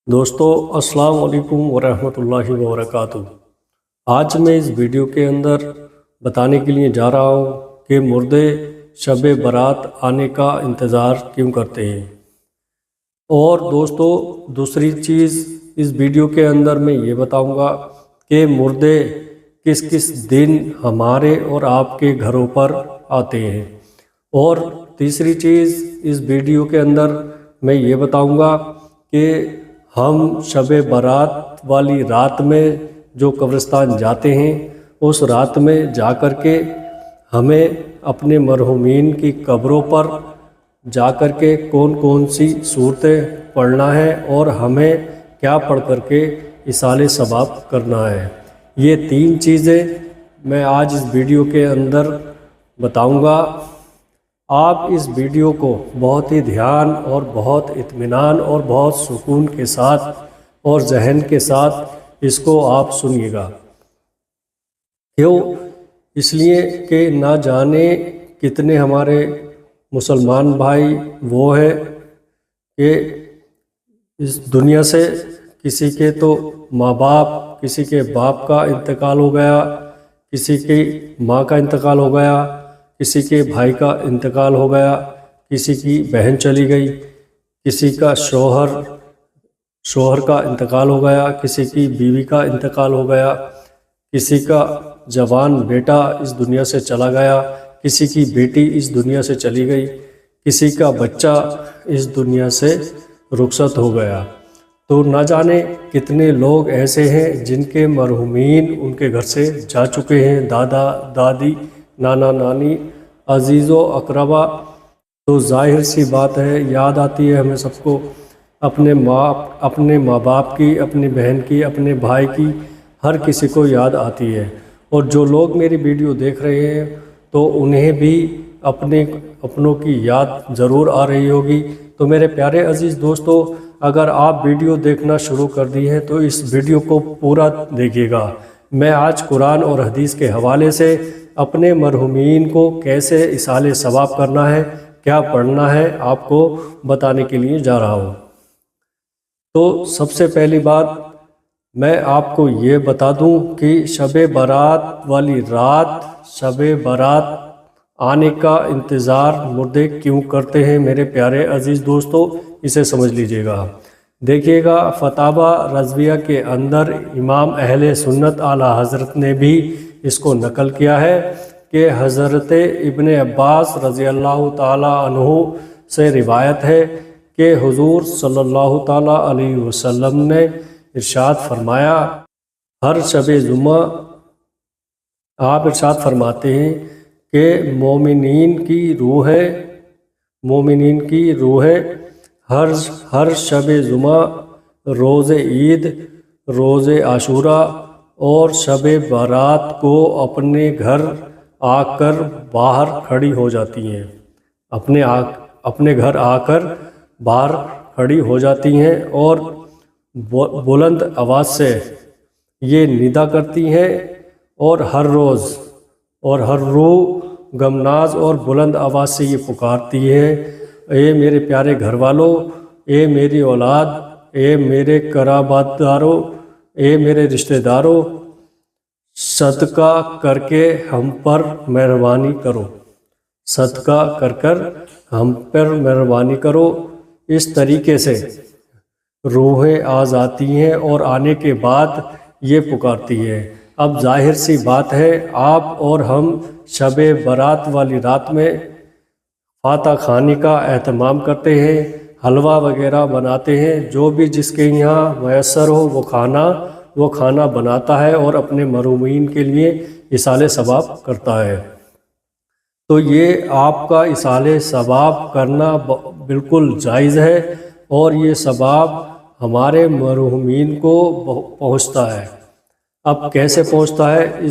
دوستو السلام علیکم ورحمۃ اللہ وبرکاتہ۔ آج میں اس ویڈیو کے اندر بتانے کے لیے جا رہا ہوں کہ مردے شب برات آنے کا انتظار کیوں کرتے ہیں۔ اور دوستو دوسری چیز اس ویڈیو کے اندر میں یہ بتاؤں گا کہ مردے کس کس دن ہمارے اور آپ کے گھروں پر آتے ہیں۔ اور تیسری چیز اس ویڈیو کے اندر میں یہ بتاؤں گا کہ ہم شب برات والی رات میں جو قبرستان جاتے ہیں اس رات میں جا کر کے ہمیں اپنے مرحومین کی قبروں پر جا کر کے کون کون سی صورتیں پڑھنا ہے اور ہمیں کیا پڑھ کر کے ایصال ثواب کرنا ہے۔ یہ تین چیزیں میں آج اس ویڈیو کے اندر بتاؤں گا۔ آپ اس ویڈیو کو بہت ہی دھیان اور بہت اطمینان اور بہت سکون کے ساتھ اور ذہن کے ساتھ اس کو آپ سنیے گا۔ کیوں؟ اس لیے کہ نہ جانے کتنے ہمارے مسلمان بھائی وہ ہے کہ اس دنیا سے کسی کے تو ماں باپ، کسی کے باپ کا انتقال ہو گیا، کسی کی ماں کا انتقال ہو گیا، کسی کے بھائی کا انتقال ہو گیا، کسی کی بہن چلی گئی، کسی کا شوہر کا انتقال ہو گیا، کسی کی بیوی کا انتقال ہو گیا، کسی کا جوان بیٹا اس دنیا سے چلا گیا، کسی کی بیٹی اس دنیا سے چلی گئی، کسی کا بچہ اس دنیا سے رخصت ہو گیا۔ تو نہ جانے کتنے لوگ ایسے ہیں جن کے مرحومین ان کے گھر سے جا چکے ہیں، دادا دادی، نانا نانی، عزیز و اقربا۔ تو ظاہر سی بات ہے، یاد آتی ہے ہمیں سب کو اپنے ماں باپ کی، اپنی بہن کی، اپنے بھائی کی، ہر کسی کو یاد آتی ہے۔ اور جو لوگ میری ویڈیو دیکھ رہے ہیں تو انہیں بھی اپنوں کی یاد ضرور آ رہی ہوگی۔ تو میرے پیارے عزیز دوستو، اگر آپ ویڈیو دیکھنا شروع کر دی ہیں تو اس ویڈیو کو پورا دیکھیے گا۔ میں آج قرآن اور حدیث کے حوالے سے اپنے مرحومین کو کیسے ایصال ثواب کرنا ہے، کیا پڑھنا ہے، آپ کو بتانے کے لیے جا رہا ہوں۔ تو سب سے پہلی بات میں آپ کو یہ بتا دوں کہ شب برات والی رات، شب برات آنے کا انتظار مردے کیوں کرتے ہیں میرے پیارے عزیز دوستو، اسے سمجھ لیجئے گا۔ دیکھیے گا فتاوی رضویہ کے اندر امام اہل سنت اعلی حضرت نے بھی اس کو نقل کیا ہے کہ حضرت ابن عباس رضی اللہ تعالی عنہ سے روایت ہے کہ حضور صلی اللہ تعالی علیہ وسلم نے ارشاد فرمایا، ہر شب جمعہ آپ ارشاد فرماتے ہیں کہ مومنین کی روح ہر شب جمعہ، روز عید، روز عاشوراء اور شب برات کو اپنے گھر آ کر باہر کھڑی ہو جاتی ہیں، اپنے گھر آ کر باہر کھڑی ہو جاتی ہیں اور بلند آواز سے یہ ندا کرتی ہیں اور ہر روح غمناز اور بلند آواز سے یہ پکارتی ہے، اے میرے پیارے گھر والوں، اے میری اولاد، اے میرے قرابت داروں، اے میرے رشتہ داروں، صدقہ کر کے ہم پر مہربانی کرو، صدقہ کر ہم پر مہربانی کرو۔ اس طریقے سے روحیں آتی ہیں اور آنے کے بعد یہ پکارتی ہے۔ اب ظاہر سی بات ہے، آپ اور ہم شب برات والی رات میں فاتح خوانی کا اہتمام کرتے ہیں، حلوہ وغیرہ بناتے ہیں، جو بھی جس کے یہاں میسر ہو وہ کھانا بناتا ہے اور اپنے مرحومین کے لیے ایصال ثواب کرتا ہے۔ تو یہ آپ کا ایصال ثواب کرنا بالکل جائز ہے اور یہ ثواب ہمارے مرحومین کو پہنچتا ہے۔ اب کیسے پہنچتا ہے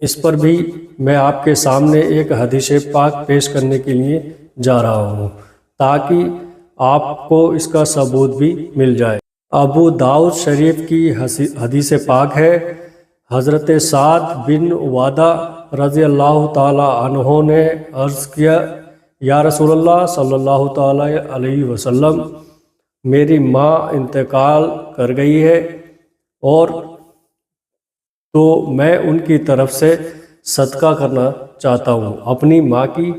اس پر بھی میں آپ کے سامنے ایک حدیث پاک پیش کرنے کے لیے جا رہا ہوں تاکہ آپ کو اس کا ثبوت بھی مل جائے۔ ابو داؤد شریف کی حدیث پاک ہے، حضرت سعد بن عبادہ رضی اللہ تعالی عنہ نے عرض کیا، یا رسول اللہ صلی اللہ تعالی علیہ وسلم، میری ماں انتقال کر گئی ہے اور تو میں ان کی طرف سے صدقہ کرنا چاہتا ہوں، اپنی ماں کی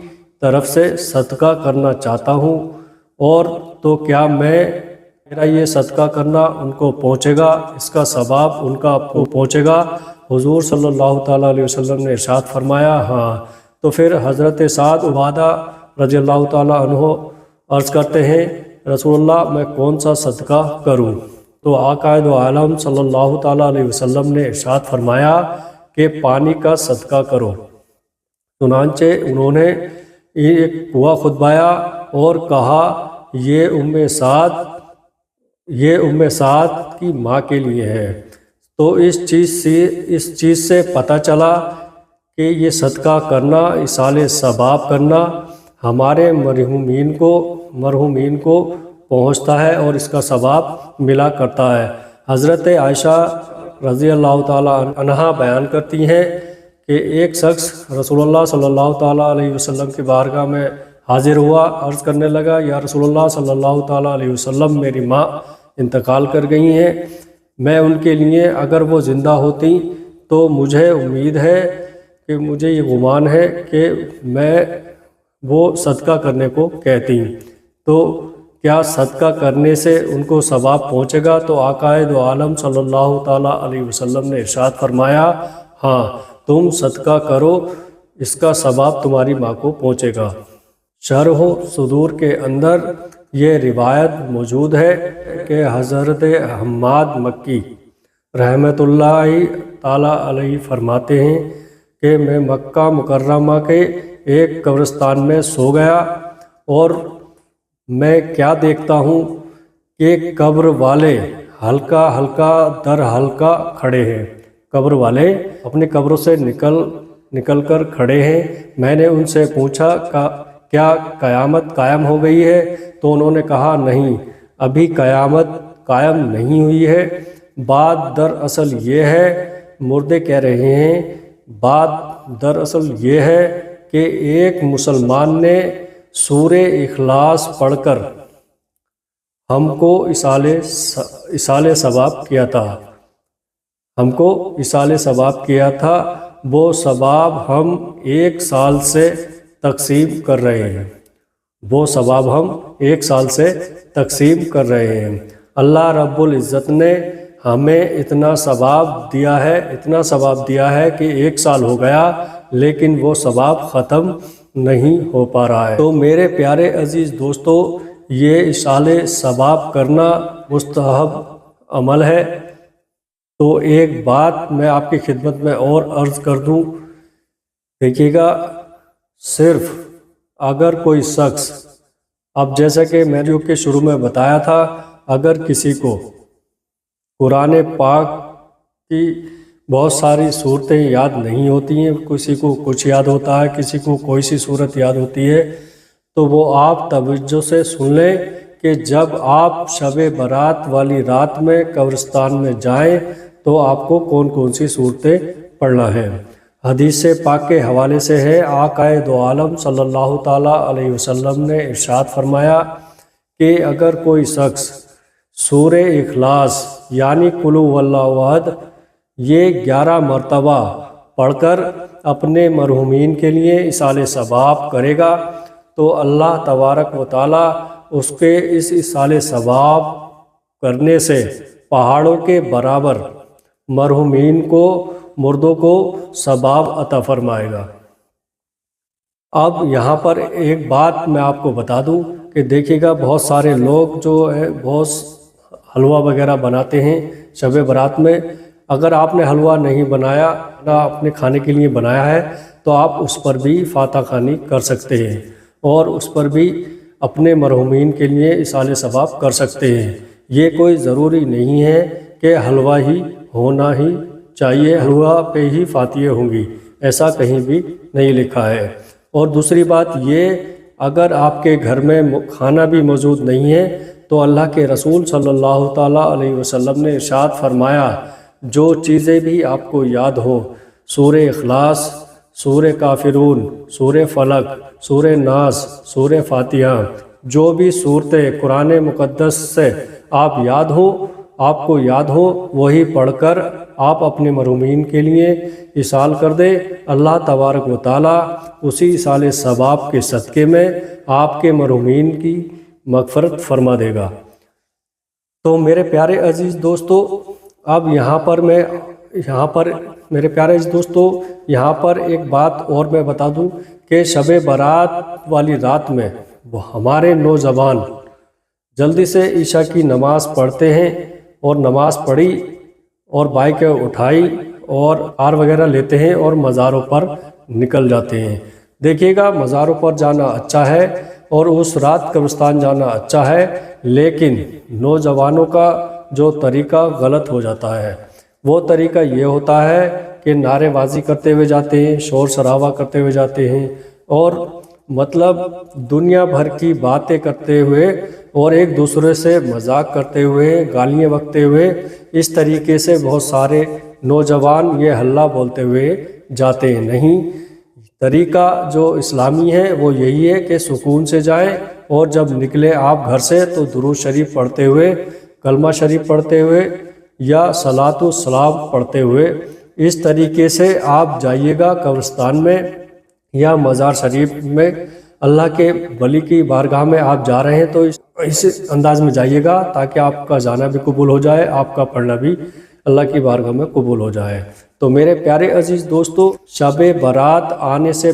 طرف سے صدقہ کرنا چاہتا ہوں، اور تو کیا میرا یہ صدقہ کرنا ان کو پہنچے گا، اس کا ثواب ان کا آپ کو پہنچے گا؟ حضور صلی اللہ تعالیٰ علیہ وسلم نے ارشاد فرمایا ہاں۔ تو پھر حضرت سعد عبادہ رضی اللہ تعالیٰ عنہ عرض کرتے ہیں رسول اللہ میں کون سا صدقہ کروں؟ تو آقا دو عالم صلی اللہ تعالیٰ علیہ وسلم نے ارشاد فرمایا کہ پانی کا صدقہ کرو۔ چنانچہ انہوں نے ایک کنواں کھدوایا اور کہا یہ ام سعد کی ماں کے لیے ہے۔ تو اس چیز سے پتہ چلا کہ یہ صدقہ کرنا، ایصال ثواب کرنا ہمارے مرحومین کو پہنچتا ہے اور اس کا ثواب ملا کرتا ہے۔ حضرت عائشہ رضی اللہ تعالیٰ عنہا بیان کرتی ہیں کہ ایک شخص رسول اللہ صلی اللہ تعالیٰ علیہ وسلم کی بارگاہ میں حاضر ہوا، عرض کرنے لگا یا رسول اللہ صلی اللہ تعالیٰ علیہ وسلم میری ماں انتقال کر گئی ہیں، میں ان کے لیے اگر وہ زندہ ہوتی تو مجھے امید ہے کہ مجھے یہ گمان ہے کہ میں وہ صدقہ کرنے کو کہتی، تو کیا صدقہ کرنے سے ان کو ثواب پہنچے گا؟ تو آقا دو عالم صلی اللہ تعالیٰ علیہ وسلم نے ارشاد فرمایا ہاں، تم صدقہ کرو، اس کا ثواب تمہاری ماں کو پہنچے گا۔ شرح صدور کے اندر یہ روایت موجود ہے کہ حضرت حماد مکی رحمۃ اللہ تعالیٰ علیہ فرماتے ہیں کہ میں مکہ مکرمہ کے ایک قبرستان میں سو گیا اور میں کیا دیکھتا ہوں کہ قبر والے حلقہ در حلقہ کھڑے ہیں، قبر والے اپنی قبروں سے نکل کر کھڑے ہیں۔ میں نے ان سے پوچھا کیا قیامت قائم ہو گئی ہے؟ تو انہوں نے کہا نہیں، ابھی قیامت قائم نہیں ہوئی ہے۔ بات دراصل یہ ہے، مردے کہہ رہے ہیں، بات دراصل یہ ہے کہ ایک مسلمان نے سورہ اخلاص پڑھ کر ہم کو ایصال ثواب کیا تھا، وہ ثواب ہم 1 سال سے تقسیم کر رہے ہیں۔ اللہ رب العزت نے ہمیں اتنا ثواب دیا ہے کہ 1 سال ہو گیا لیکن وہ ثواب ختم نہیں ہو پا رہا ہے۔ تو میرے پیارے عزیز دوستو، یہ ایصال ثواب کرنا مستحب عمل ہے۔ تو ایک بات میں آپ کی خدمت میں اور عرض کر دوں، دیکھیے گا، صرف اگر کوئی شخص، اب جیسا کہ میں نے شروع میں بتایا تھا، اگر کسی کو قرآن پاک کی بہت ساری صورتیں یاد نہیں ہوتی ہیں، کسی کو کچھ یاد ہوتا ہے، کسی کو کوئی سی صورت یاد ہوتی ہے، تو وہ آپ توجہ سے سن لیں کہ جب آپ شب برات والی رات میں قبرستان میں جائیں تو آپ کو کون کون سی صورتیں پڑھنا ہے۔ حدیث پاک کے حوالے سے ہے، آقا دو عالم صلی اللہ تعالیٰ علیہ وسلم نے ارشاد فرمایا کہ اگر کوئی شخص سورہ اخلاص یعنی قل هو اللہ احد یہ 11 مرتبہ پڑھ کر اپنے مرحومین کے لیے ایصال ثواب کرے گا تو اللہ تبارک و تعالیٰ اس کے اس ایصال ثواب کرنے سے پہاڑوں کے برابر مرحومین کو، مردوں کو ثواب عطا فرمائے گا۔ اب یہاں پر ایک بات میں آپ کو بتا دوں کہ دیکھیے گا، بہت سارے لوگ جو ہے بہت حلوہ وغیرہ بناتے ہیں شب برات میں۔ اگر آپ نے حلوہ نہیں بنایا، نہ اپنے کھانے کے لیے بنایا ہے، تو آپ اس پر بھی فاتح خوانی کر سکتے ہیں اور اس پر بھی اپنے مرحومین کے لیے ایصال ثواب کر سکتے ہیں۔ یہ کوئی ضروری نہیں ہے کہ حلوہ ہی ہونا ہی چاہیے، حلوہ پہ ہی فاتحیں ہوں گی، ایسا کہیں بھی نہیں لکھا ہے۔ اور دوسری بات یہ، اگر آپ کے گھر میں کھانا بھی موجود نہیں ہے تو اللہ کے رسول صلی اللہ تعالیٰ علیہ وسلم نے ارشاد فرمایا جو چیزیں بھی آپ کو یاد ہو، سورہ اخلاص، سورہ کافرون، سورہ فلق، سورہ ناس، سورہ فاتحہ، جو بھی صورتیں قرآن مقدس سے آپ کو یاد ہو وہی پڑھ کر آپ اپنے مرحومین کے لیے ایصال کر دیں۔ اللہ تبارک و تعالیٰ اسی ایصال ثواب کے صدقے میں آپ کے مرحومین کی مغفرت فرما دے گا۔ تو میرے پیارے عزیز دوستو، اب یہاں پر ایک بات اور میں بتا دوں کہ شب برات والی رات میں وہ ہمارے نوجوان جلدی سے عشاء کی نماز پڑھتے ہیں، اور نماز پڑھی اور بائکیں اٹھائی اور کار وغیرہ لیتے ہیں اور مزاروں پر نکل جاتے ہیں۔ دیکھیے گا، مزاروں پر جانا اچھا ہے اور اس رات قبرستان جانا اچھا ہے، لیکن نوجوانوں کا جو طریقہ غلط ہو جاتا ہے۔ وہ طریقہ یہ ہوتا ہے کہ نعرے بازی کرتے ہوئے جاتے ہیں، شور شرابہ کرتے ہوئے جاتے ہیں، اور مطلب دنیا بھر کی باتیں کرتے ہوئے اور ایک دوسرے سے مذاق کرتے ہوئے، گالیاں بکتے ہوئے، اس طریقے سے بہت سارے نوجوان یہ ہلہ بولتے ہوئے جاتے ہیں۔ نہیں، طریقہ جو اسلامی ہے وہ یہی ہے کہ سکون سے جائیں، اور جب نکلے آپ گھر سے تو درود شریف پڑھتے ہوئے، کلمہ شریف پڑھتے ہوئے یا صلاۃ و سلام پڑھتے ہوئے، اس طریقے سے آپ جائیے گا قبرستان میں یا مزار شریف میں۔ اللہ کے ولی کی بارگاہ میں آپ جا رہے ہیں تو اس انداز میں جائیے گا تاکہ آپ کا جانا بھی قبول ہو جائے، آپ کا پڑھنا بھی اللہ کی بارگاہ میں قبول ہو جائے۔ تو میرے پیارے عزیز دوستو، شب برات آنے سے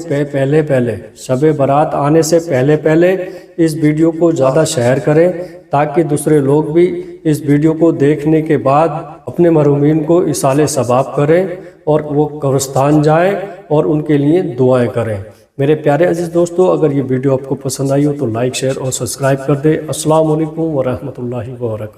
پہلے اس ویڈیو کو زیادہ شیئر کریں تاکہ دوسرے لوگ بھی اس ویڈیو کو دیکھنے کے بعد اپنے مرحومین کو ایصال ثواب کریں اور وہ قبرستان جائیں اور ان کے لیے دعائیں کریں۔ میرے پیارے عزیز دوستو، اگر یہ ویڈیو آپ کو پسند آئی ہو تو لائک، شیئر اور سبسکرائب کر دیں۔ السلام علیکم ورحمۃ اللہ وبرکاتہ۔